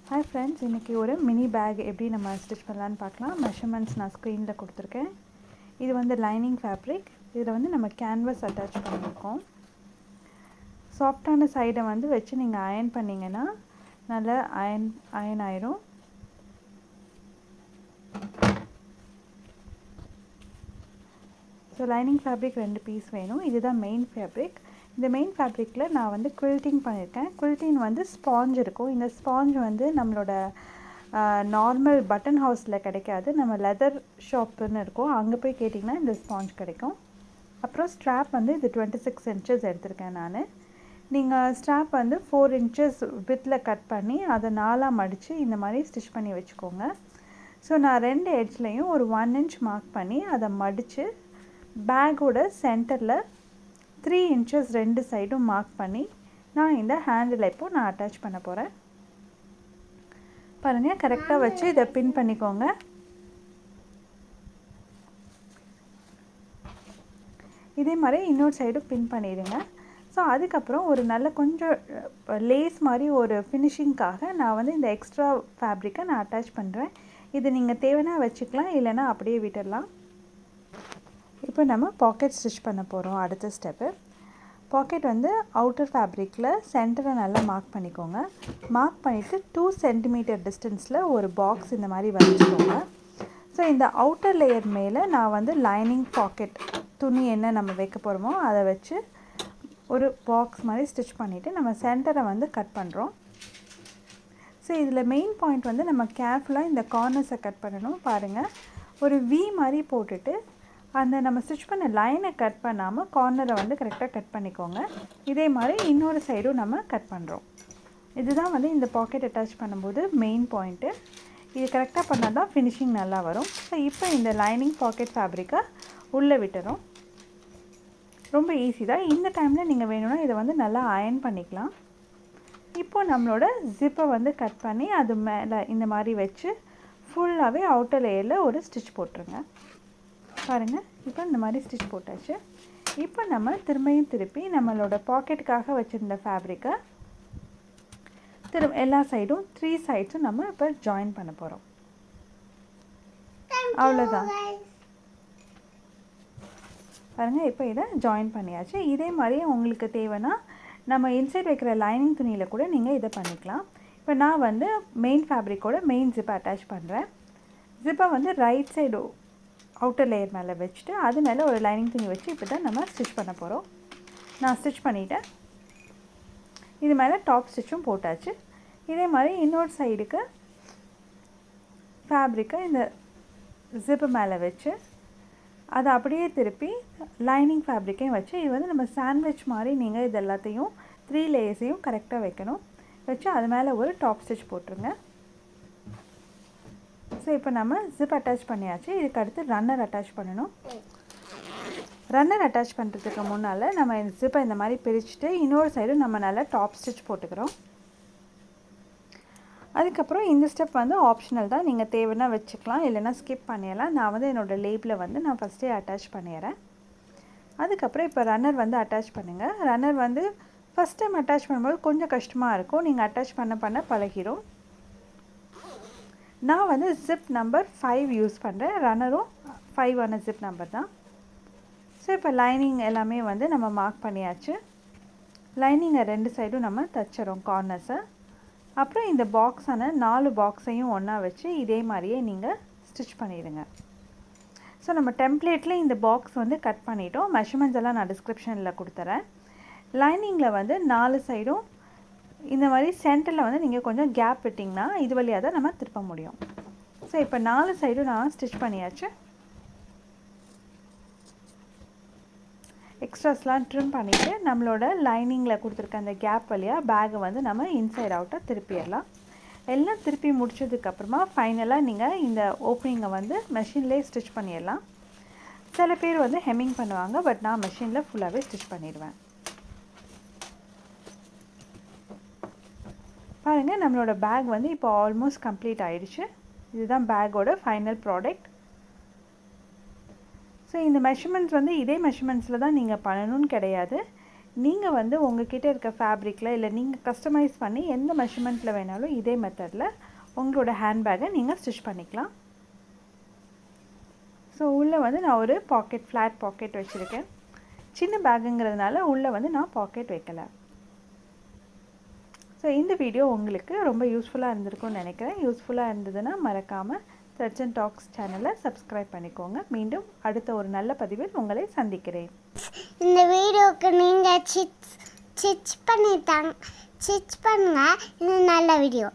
Hi friends, இன்னைக்கு ஒரு mini back எப்படி நம்ம ஸ்டிச் பண்ணலான்னு பார்க்கலாம். மெஷர்மெண்ட்ஸ் நான் ஸ்க்ரீனில் கொடுத்துருக்கேன். இது வந்து லைனிங் ஃபேப்ரிக். இதில் வந்து நம்ம கேன்வஸ் அட்டாச் பண்ணியிருக்கோம். சாஃப்டான சைடை வந்து வச்சு நீங்கள் அயன் பண்ணிங்கன்னா நல்லா அயன் ஆயிரும். ஸோ லைனிங் ஃபேப்ரிக் 2 பீஸ் வேணும். இதுதான் மெயின் ஃபேப்ரிக். இந்த மெயின் ஃபேப்ரிக்கில் நான் வந்து குவில்ட்டிங் பண்ணியிருக்கேன். குவில்ட்டிங் வந்து ஸ்பாஞ்ச் இருக்கும். இந்த ஸ்பாஞ்ச் வந்து நம்மளோட நார்மல் பட்டன் ஹவுஸில் கிடைக்காது. நம்ம லெதர் ஷாப்புன்னு இருக்கும், அங்கே போய் கேட்டிங்கன்னா இந்த ஸ்பாஞ்ச் கிடைக்கும். அப்புறம் ஸ்ட்ராப் வந்து இது 26 இன்ச்சஸ் எடுத்திருக்கேன் நான். நீங்கள் ஸ்ட்ராப் வந்து 4 இன்ச்சஸ் வித்தில் கட் பண்ணி அதை 4ஆக மடித்து இந்த மாதிரி ஸ்டிச் பண்ணி வச்சுக்கோங்க. ஸோ நான் 2 எட்ஜ்லேயும் ஒரு 1 இன்ச் மார்க் பண்ணி அதை மடித்து பேக்கோட சென்டரில் 3 இன்ச்சஸ் 2 சைடும் மார்க் பண்ணி நான் இந்த ஹேண்டில் இப்போது நான் அட்டாச் பண்ண போகிறேன். பாருங்கள், கரெக்டாக வச்சு இதை பின் பண்ணிக்கோங்க. இதே மாதிரி இன்னொரு சைடும் பின் பண்ணிடுங்க. ஸோ அதுக்கப்புறம் ஒரு நல்ல கொஞ்சம் லேஸ் மாதிரி ஒரு ஃபினிஷிங்காக நான் வந்து இந்த எக்ஸ்ட்ரா ஃபேப்ரிக்கை நான் அட்டாச் பண்ணுறேன். இது நீங்கள் தேவைன்னா வச்சுக்கலாம், இல்லைன்னா அப்படியே விட்டுடலாம். இப்போ நம்ம பாக்கெட் ஸ்டிச் பண்ண போகிறோம். அடுத்த ஸ்டெப்பு, பாக்கெட் வந்து அவுட்டர் ஃபேப்ரிக்கில் சென்டரை நல்லா மார்க் பண்ணிக்கோங்க. மார்க் பண்ணிவிட்டு 2 சென்டிமீட்டர் டிஸ்டன்ஸில் ஒரு பாக்ஸ் இந்த மாதிரி வச்சுக்கோங்க. ஸோ இந்த அவுட்டர் லேயர் மேலே நான் வந்து லைனிங் பாக்கெட் துணி என்ன நம்ம வைக்க போகிறோமோ அதை வச்சு ஒரு பாக்ஸ் மாதிரி ஸ்டிச் பண்ணிவிட்டு நம்ம சென்டரை வந்து கட் பண்ணுறோம். ஸோ இதில் மெயின் பாயிண்ட் வந்து நம்ம கேர்ஃபுல்லாக இந்த கார்னர்ஸை கட் பண்ணணும். பாருங்கள், ஒரு வி மாதிரி போட்டுட்டு அந்த நம்ம ஸ்டிச் பண்ண லைனை கட் பண்ணாமல் கார்னரை வந்து கரெக்டாக கட் பண்ணிக்கோங்க. இதே மாதிரி இன்னொரு சைடும் நம்ம கட் பண்ணுறோம். இதுதான் வந்து இந்த பாக்கெட் அட்டாச் பண்ணும்போது மெயின் பாயிண்ட்டு. இது கரெக்டாக பண்ணால் தான் ஃபினிஷிங் நல்லா வரும். ஸோ இப்போ இந்த லைனிங் பாக்கெட் ஃபேப்ரிக்கை உள்ளே விட்டுறோம். ரொம்ப ஈஸி தான். இந்த டைமில் நீங்கள் வேணும்னா இதை வந்து நல்லா அயன் பண்ணிக்கலாம். இப்போது நம்மளோட ஜிப்பை வந்து கட் பண்ணி அது மேலே இந்த மாதிரி வச்சு ஃபுல்லாகவே அவுட்டர் லேயரில் ஒரு ஸ்டிச் போட்டுருங்க. பாருங்கள், இப்போ இந்த மாதிரி ஸ்டிச் போட்டாச்சு. இப்போ நம்ம திருப்பி நம்மளோட பாக்கெட்டுக்காக வச்சுருந்த ஃபேப்ரிக்கை எல்லா சைடும் 3 சைட்ஸும் நம்ம இப்போ ஜாயின் பண்ண போகிறோம். அவ்வளோதான். பாருங்கள், இப்போ இதை ஜாயின் பண்ணியாச்சு. இதே மாதிரி உங்களுக்கு தேவைன்னா நம்ம இன்சைட் வைக்கிற லைனிங் துணியில் கூட நீங்கள் இதை பண்ணிக்கலாம். இப்போ நான் வந்து மெயின் ஃபேப்ரிக்கோட மெயின் ஜிப்பை அட்டாச் பண்ணுறேன். ஜிப்பை வந்து ரைட் சைடு அவுட்டர் லேயர் மேலே வச்சுட்டு அது மேலே ஒரு லைனிங் துணி வச்சு இப்போ தான் நம்ம ஸ்டிச் பண்ண போகிறோம். நான் ஸ்டிச் பண்ணிவிட்டேன். இது மேலே டாப் ஸ்டிச்சும் போட்டாச்சு. இதே மாதிரி இன்னொரு சைடுக்கு ஃபேப்ரிக்கை இந்த ஜிப்பு மேலே வச்சு அதை அப்படியே திருப்பி லைனிங் ஃபேப்ரிக்கையும் வச்சு இது வந்து நம்ம சாண்ட்விச் மாதிரி நீங்கள் இது எல்லாத்தையும் 3 லேயர்ஸையும் கரெக்டாக வைக்கணும். வச்சு அது மேலே ஒரு டாப் ஸ்டிச் போட்டுருங்க. ஸோ இப்போ நம்ம ஜிப் அட்டாச் பண்ணியாச்சு. இதுக்கு அடுத்து ரன்னர் அட்டாச் பண்ணணும். ரன்னர் அட்டாச் பண்ணுறதுக்கு முன்னால் நம்ம இந்த ஜிப்பை இந்த மாதிரி பிரிச்சுட்டு இன்னொரு சைடு நம்ம நல்லா டாப் ஸ்டிச் போட்டுக்கிறோம். அதுக்கப்புறம் இந்த ஸ்டெப் வந்து ஆப்ஷனல் தான், நீங்கள் தேவைன்னா வச்சுக்கலாம், இல்லைன்னா ஸ்கிப் பண்ணிடலாம். நான் வந்து என்னோடய லேபிளை வந்து நான் ஃபஸ்ட்டே அட்டாச் பண்ணிடுறேன். அதுக்கப்புறம் இப்போ ரன்னர் வந்து அட்டாச் பண்ணுங்கள். ரன்னர் வந்து ஃபஸ்ட் டைம் அட்டாச் பண்ணும்போது கொஞ்சம் கஷ்டமாக இருக்கும். நீங்கள் அட்டாச் பண்ண பழகிடும். நான் வந்து ஜிப் நம்பர் 5 யூஸ் பண்ணுறேன். ரன்னரும் 5 ஜிப் நம்பர் தான். ஸோ இப்போ லைனிங் எல்லாமே வந்து நம்ம மார்க் பண்ணியாச்சு. லைனிங்கை 2 சைடும் நம்ம தைச்சிரோம் கார்னர்ஸை. அப்புறம் இந்த பாக்ஸான 4 பாக்ஸையும் ஒன்றா வச்சு இதே மாதிரியே நீங்கள் ஸ்டிச் பண்ணிடுங்க. ஸோ நம்ம டெம்ப்ளேட்டில் இந்த பாக்ஸ் வந்து கட் பண்ணிட்டோம். மெஷர்மெண்ட்ஸ் எல்லாம் நான் டிஸ்கிரிப்ஷனில் கொடுத்துறேன். லைனிங்கில் வந்து 4 சைடும் இந்த மாதிரி சென்டரில் வந்து நீங்கள் கொஞ்சம் கேப் விட்டிங்கன்னா இது வழியாக தான் நம்ம திருப்ப முடியும். ஸோ இப்போ 4 சைடும் நான் ஸ்டிச் பண்ணியாச்சு. எக்ஸ்ட்ராஸ்லாம் ட்ரிம் பண்ணிவிட்டு நம்மளோட லைனிங்கில் கொடுத்துருக்க அந்த கேப் வழியாக பேக்கை வந்து நம்ம இன்சைட் அவுட்டாக திருப்பிடலாம். எல்லாம் திருப்பி முடிச்சதுக்கப்புறமா ஃபைனலாக நீங்கள் இந்த ஓப்பனிங்கை வந்து மெஷின்லேயே ஸ்டிச் பண்ணிடலாம். சில பேர் வந்து ஹெம்மிங் பண்ணுவாங்க, பட் நான் மெஷினில் ஃபுல்லாகவே ஸ்டிச் பண்ணிடுவேன். பாருங்கள், நம்மளோட பேக் வந்து இப்போ ஆல்மோஸ்ட் கம்ப்ளீட் ஆகிடுச்சு. இதுதான் பேக்கோட ஃபைனல் ப்ராடக்ட். ஸோ இந்த மெஷர்மெண்ட்ஸ் வந்து இதே மெஷர்மெண்ட்ஸில் தான் நீங்கள் பண்ணணும்னு கிடையாது. நீங்கள் வந்து உங்ககிட்ட இருக்க ஃபேப்ரிக்கில் இல்லை நீங்கள் கஸ்டமைஸ் பண்ணி எந்த மெஷர்மெண்ட்டில் வேணாலும் இதே மெத்தடில் உங்களோட ஹேண்ட்பேக்கை நீங்கள் ஸ்டிச் பண்ணிக்கலாம். ஸோ உள்ளே வந்து நான் ஒரு பாக்கெட், ஃப்ளாட் பாக்கெட் வச்சுருக்கேன். சின்ன பேக்குங்கிறதுனால உள்ளே வந்து நான் பாக்கெட் வைக்கலை. ஸோ இந்த வீடியோ உங்களுக்கு ரொம்ப யூஸ்ஃபுல்லாக இருந்திருக்கும்னு நினைக்கிறேன். யூஸ்ஃபுல்லாக இருந்ததுன்னா மறக்காமல் threads and talks சேனலை சப்ஸ்கிரைப் பண்ணிக்கோங்க. மீண்டும் அடுத்த ஒரு நல்ல பதிவில் உங்களை சந்திக்கிறேன். இந்த வீடியோக்கு நீங்கள் ஸ்டிச் பண்ணுங்க. இது நல்ல வீடியோ.